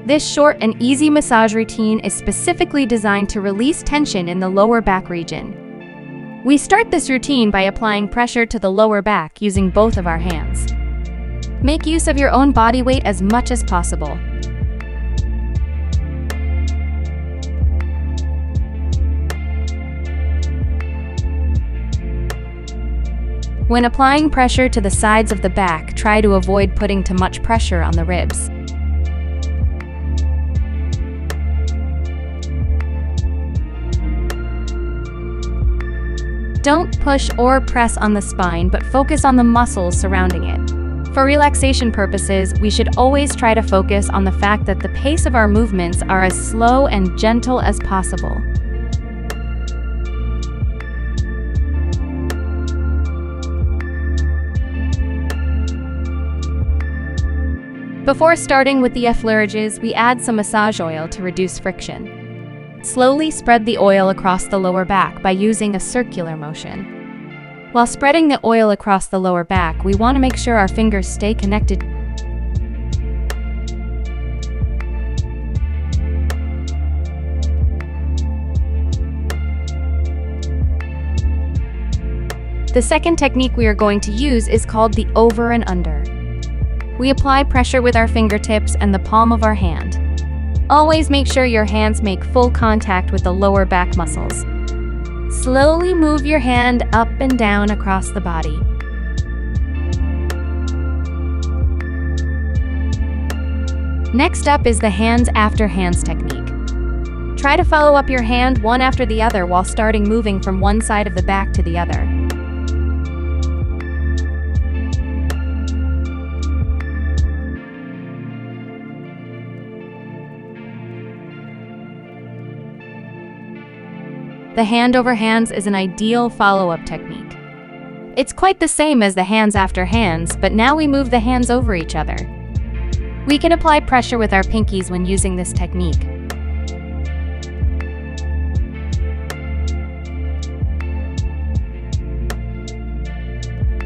This short and easy massage routine is specifically designed to release tension in the lower back region. We start this routine by applying pressure to the lower back using both of our hands. Make use of your own body weight as much as possible. When applying pressure to the sides of the back, try to avoid putting too much pressure on the ribs. Don't push or press on the spine, but focus on the muscles surrounding it. For relaxation purposes, we should always try to focus on the fact that the pace of our movements are as slow and gentle as possible. Before starting with the effleurages, we add some massage oil to reduce friction. Slowly spread the oil across the lower back by using a circular motion. While spreading the oil across the lower back, we want to make sure our fingers stay connected. The second technique we are going to use is called the over and under. We apply pressure with our fingertips and the palm of our hand. Always make sure your hands make full contact with the lower back muscles. Slowly move your hand up and down across the body. Next up is the hands after hands technique. Try to follow up your hand one after the other while starting moving from one side of the back to the other. The hand over hands is an ideal follow-up technique. It's quite the same as the hands after hands, but now we move the hands over each other. We can apply pressure with our pinkies when using this technique.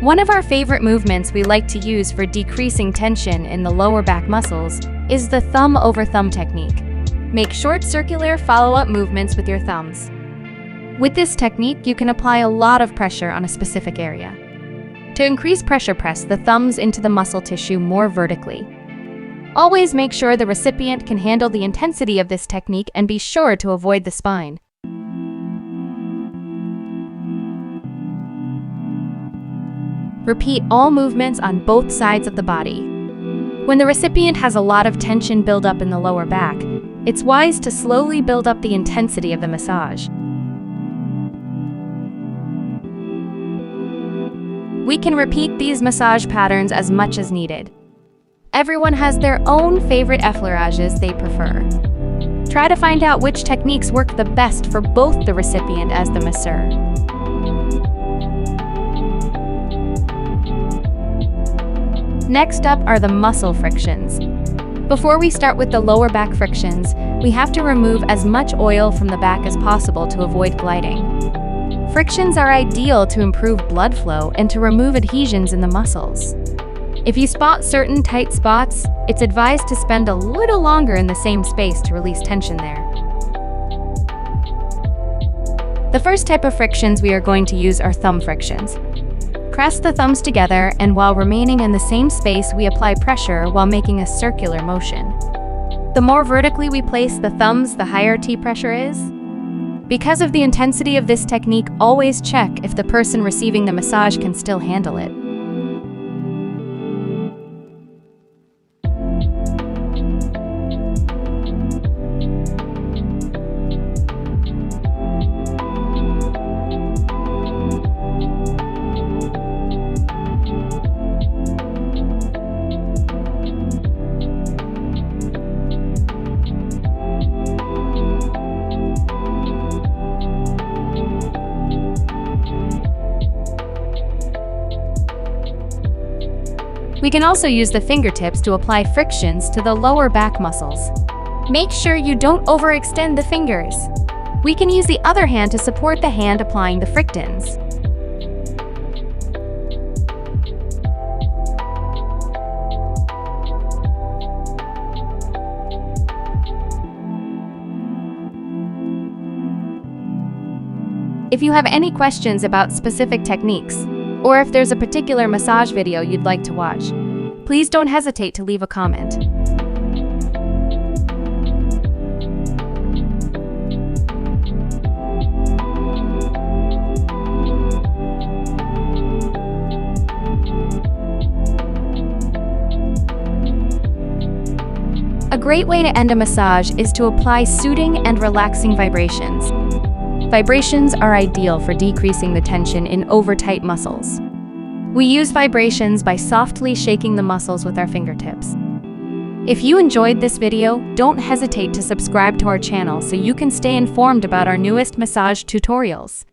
One of our favorite movements we like to use for decreasing tension in the lower back muscles is the thumb over thumb technique. Make short circular follow-up movements with your thumbs. With this technique, you can apply a lot of pressure on a specific area. To increase pressure, press the thumbs into the muscle tissue more vertically. Always make sure the recipient can handle the intensity of this technique and be sure to avoid the spine. Repeat all movements on both sides of the body. When the recipient has a lot of tension build up in the lower back, it's wise to slowly build up the intensity of the massage. We can repeat these massage patterns as much as needed. Everyone has their own favorite effleurages they prefer. Try to find out which techniques work the best for both the recipient as the masseur. Next up are the muscle frictions. Before we start with the lower back frictions, we have to remove as much oil from the back as possible to avoid gliding. Frictions are ideal to improve blood flow and to remove adhesions in the muscles. If you spot certain tight spots, it's advised to spend a little longer in the same space to release tension there. The first type of frictions we are going to use are thumb frictions. Press the thumbs together, and while remaining in the same space, we apply pressure while making a circular motion. The more vertically we place the thumbs, the higher T pressure is. Because of the intensity of this technique, always check if the person receiving the massage can still handle it. We can also use the fingertips to apply frictions to the lower back muscles. Make sure you don't overextend the fingers. We can use the other hand to support the hand applying the frictions. If you have any questions about specific techniques, or if there's a particular massage video you'd like to watch, please don't hesitate to leave a comment. A great way to end a massage is to apply soothing and relaxing vibrations. Vibrations are ideal for decreasing the tension in over-tight muscles. We use vibrations by softly shaking the muscles with our fingertips. If you enjoyed this video, don't hesitate to subscribe to our channel so you can stay informed about our newest massage tutorials.